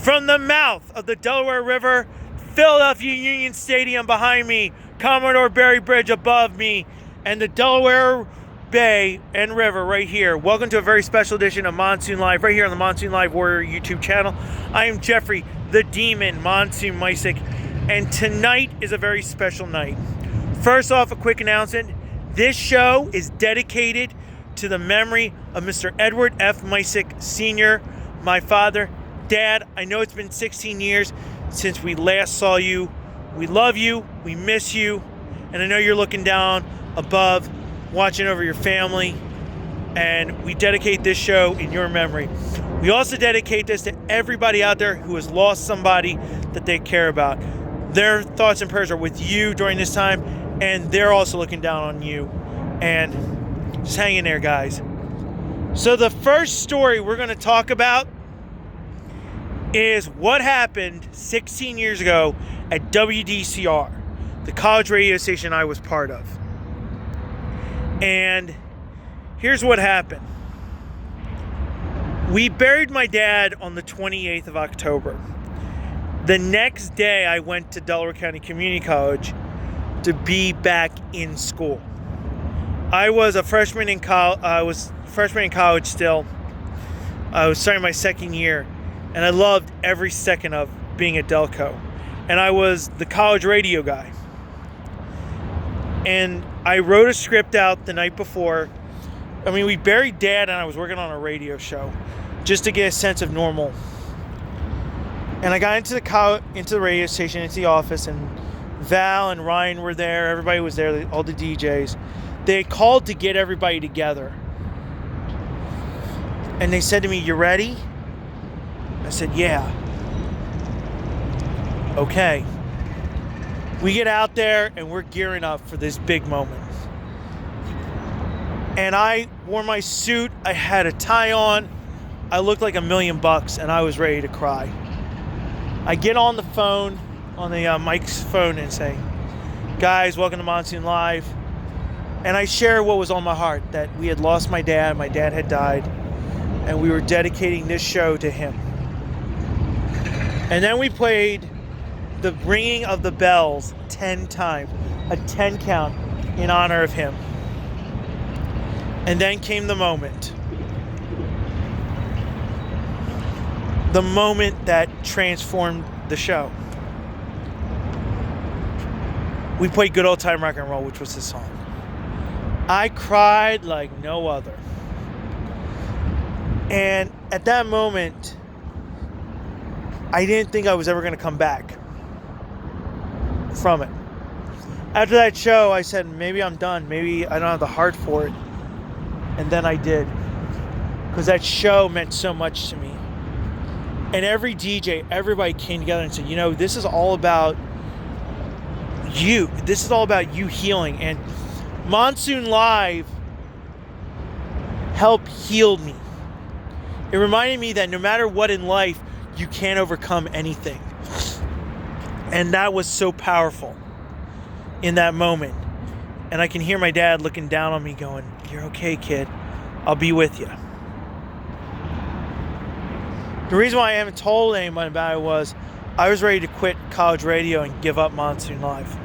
From the mouth of the Delaware River, Philadelphia Union Stadium behind me, Commodore Barry Bridge above me, and the Delaware Bay and River right here. Welcome to a very special edition of Monsoon Live, right here on the Monsoon Live Warrior YouTube channel. I am Jeffrey, the Demon, Monsoon Mysick, and tonight is a very special night. First off, a quick announcement. This show is dedicated to the memory of Mr. Edward F. Mysick Sr., my father. Dad, I know it's been 16 years since we last saw you. We love you, we miss you, and I know you're looking down above, watching over your family, and we dedicate this show in your memory. We also dedicate this to everybody out there who has lost somebody that they care about. Their thoughts and prayers are with you during this time, and they're also looking down on you. And just hang in there, guys. So the first story we're going to talk about is what happened 16 years ago at WDCR, the college radio station I was part of. And here's what happened. We buried my dad on the 28th of October. The next day I went to Delaware County Community College to be back in school. I was a freshman in college still. I was starting my second year, and I loved every second of being at Delco. And I was the college radio guy. And I wrote a script out the night before. I mean, we buried Dad, and I was working on a radio show just to get a sense of normal. And I got into the radio station, into the office, and Val and Ryan were there. Everybody was there, all the DJs. They had called to get everybody together. And they said to me, "You ready?" I said, "Yeah." Okay. We get out there and we're gearing up for this big moment. And I wore my suit. I had a tie on. I looked like $1,000,000 and I was ready to cry. I get on the phone, on the Mike's phone, and say, "Guys, welcome to Monsoon Live." And I share what was on my heart, that we had lost my dad had died, and we were dedicating this show to him. And then we played the ringing of the bells 10 times, a 10 count in honor of him. And then came the moment. The moment that transformed the show. We played Good Old Time Rock and Roll, which was his song. I cried like no other. And at that moment, I didn't think I was ever going to come back from it. After that show, I said, maybe I'm done. Maybe I don't have the heart for it. And then I did. Because that show meant so much to me. And every DJ, everybody came together and said, this is all about you. This is all about you healing. And Monsoon Live helped heal me. It reminded me that no matter what in life, you can't overcome anything. And that was so powerful in that moment. And I can hear my dad looking down on me going, "You're okay, kid. I'll be with you." The reason why I haven't told anyone about it was I was ready to quit college radio and give up Monsoon Live.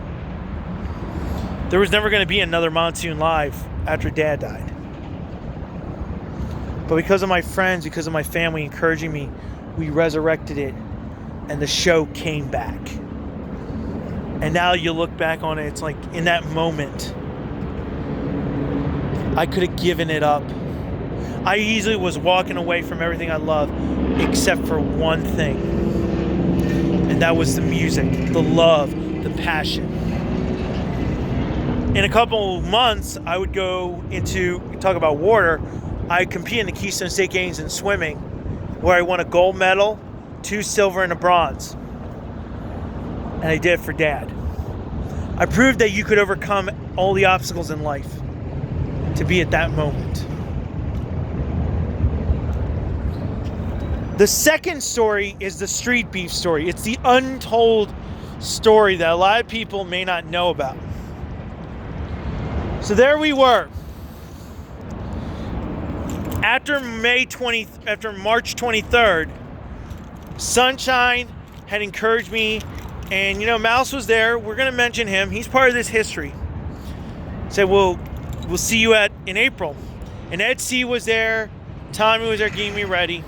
There was never going to be another Monsoon Live after Dad died. But because of my friends, because of my family encouraging me, we resurrected it, and the show came back. And now you look back on it, it's like in that moment, I could have given it up. I easily was walking away from everything I love, except for one thing. And that was the music, the love, the passion. In a couple of months, I would go into, talk about water, I compete in the Keystone State Games in swimming, where I won a gold medal, 2 silver, and a bronze. And I did it for Dad. I proved that you could overcome all the obstacles in life to be at that moment. The second story is the street beef story. It's the untold story that a lot of people may not know about. So there we were. After March 23rd, Sunshine had encouraged me, and Mouse was there. We're gonna mention him. He's part of this history. Said we'll see you in April. And Ed C was there. Tommy was there getting me ready.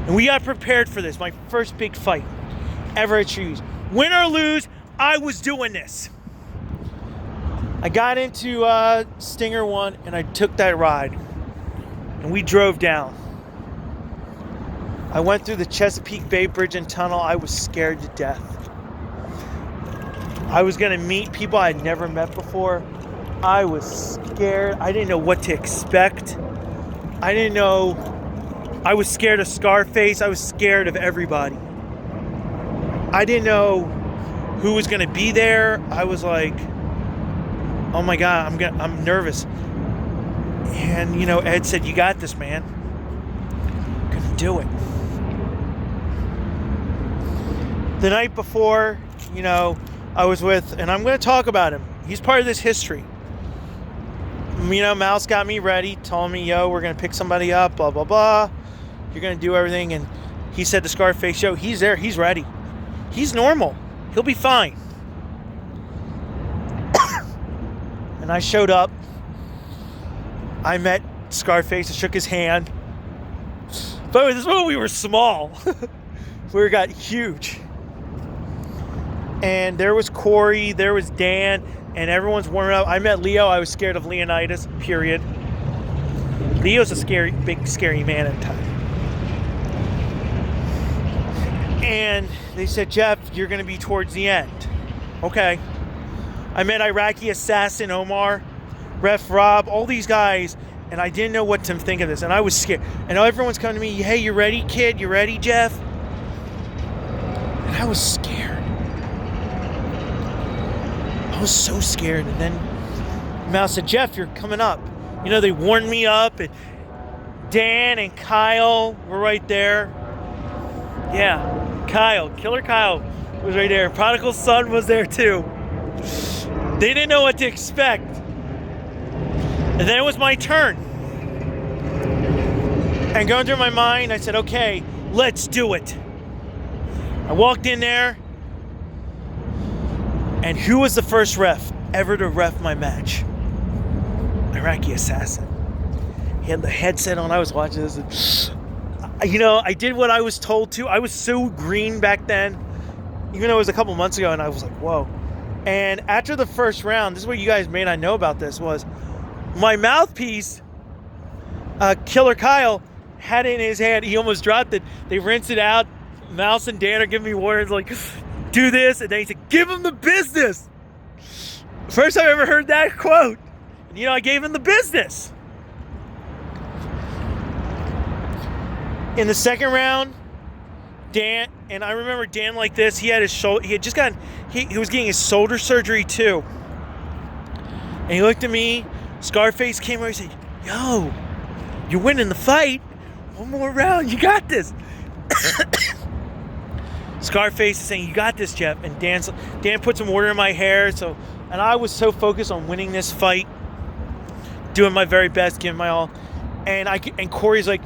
And we got prepared for this. My first big fight ever at Trees. Win or lose, I was doing this. I got into Stinger 1 and I took that ride. And we drove down. I went through the Chesapeake Bay Bridge and Tunnel. I was scared to death. I was going to meet people I'd never met before. I was scared. I didn't know what to expect. I didn't know. I was scared of Scarface. I was scared of everybody. I didn't know who was going to be there. I was like, oh my God, I'm nervous. And, Ed said, you got this, man. I'm going to do it. The night before, I was with, and I'm going to talk about him. He's part of this history. Mouse got me ready, told me, we're going to pick somebody up, blah, blah, blah. You're going to do everything. And he said to Scarface, he's there. He's ready. He's normal. He'll be fine. And I showed up. I met Scarface. I shook his hand. But this is when we were small. We got huge. And there was Corey, there was Dan, and everyone's warming up. I met Leo. I was scared of Leonidas, period. Leo's a big, scary man at the time. And they said, Jeff, you're going to be towards the end. Okay. I met Iraqi Assassin Omar, Ref Rob, all these guys, and I didn't know what to think of this. And I was scared. And everyone's coming to me, hey, you ready, kid? You ready, Jeff? And I was scared. I was so scared. And then Mouse said, Jeff, you're coming up. They warned me up. And Dan and Kyle were right there. Yeah, Killer Kyle was right there. Prodigal Son was there too. They didn't know what to expect. And then it was my turn. And going through my mind, I said, okay, let's do it. I walked in there. And who was the first ref ever to ref my match? Iraqi Assassin. He had the headset on. I was watching this. And, I did what I was told to. I was so green back then. Even though it was a couple months ago. And I was like, whoa. And after the first round, this is what you guys may not know about this, was my mouthpiece, Killer Kyle, had it in his hand. He almost dropped it. They rinsed it out. Mouse and Dan are giving me words like, do this. And then he said, give him the business. First time I ever heard that quote. And, I gave him the business. In the second round, Dan, and I remember Dan like this, he had his shoulder, he was getting his shoulder surgery too. And he looked at me, Scarface came over, he said, yo, you're winning the fight. One more round, you got this. Scarface is saying, you got this, Jeff. And Dan put some water in my hair, and I was so focused on winning this fight, doing my very best, giving my all. And Corey's like,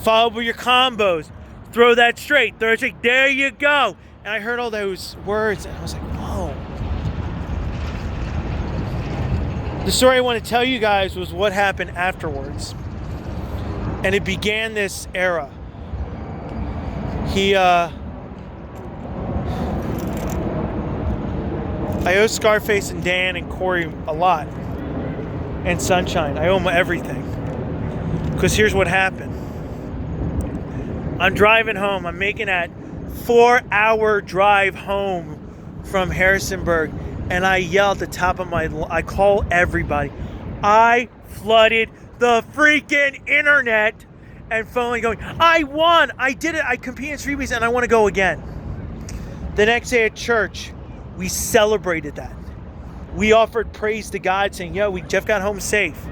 follow with your combos. Throw that straight. Throw it straight. There you go. And I heard all those words, and I was like, whoa. The story I want to tell you guys was what happened afterwards. And it began this era. I owe Scarface and Dan and Corey a lot. And Sunshine. I owe them everything. Because here's what happened. I'm driving home. I'm making that 4-hour drive home from Harrisonburg. And I yell at the top of I call everybody. I flooded the freaking internet and phone going, I won. I did it. I competed in 3 weeks and I want to go again. The next day at church, we celebrated that. We offered praise to God saying, Jeff got home safe.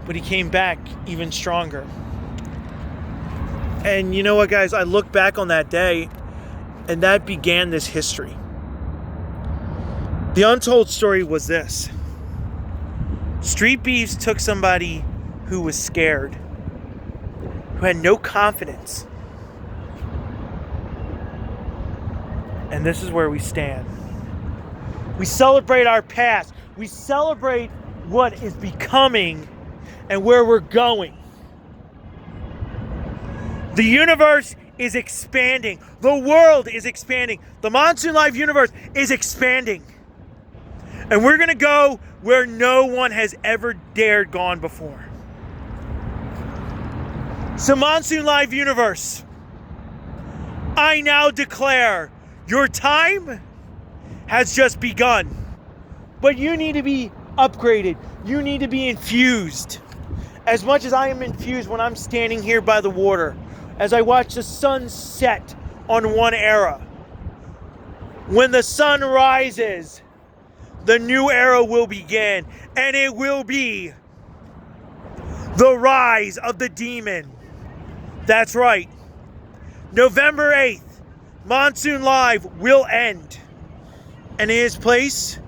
But he came back even stronger. And you know what, guys? I look back on that day, and that began this history. The untold story was this. Street Beefs took somebody who was scared, who had no confidence, And this is where we stand. We celebrate our past. We celebrate what is becoming and where we're going. The universe is expanding. The world is expanding. The Monsoon Live universe is expanding. And we're going to go where no one has ever dared gone before. So Monsoon Live universe, I now declare your time has just begun. But you need to be upgraded. You need to be infused. As much as I am infused when I'm standing here by the water, as I watch the sun set on one era. When the sun rises, the new era will begin, and it will be the rise of the demon. That's right. November 8th, Monsoon Live will end, and in its place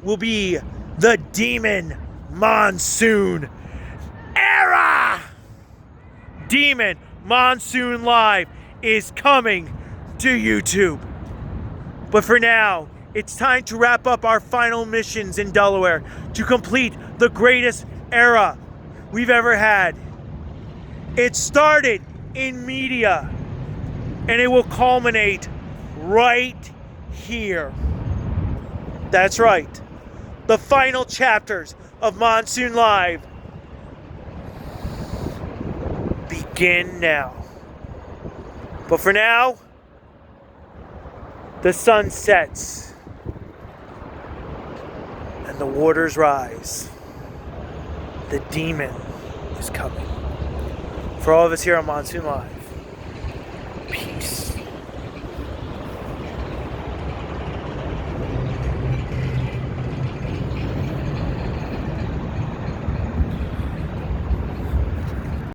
will be the Demon Monsoon era. Demon Monsoon Live is coming to YouTube. But for now, it's time to wrap up our final missions in Delaware to complete the greatest era we've ever had. It started in media, and it will culminate right here. That's right. The final chapters of Monsoon Live begin now. But for now, the sun sets and the waters rise. The demon is coming. For all of us here on Monsoon Live, peace.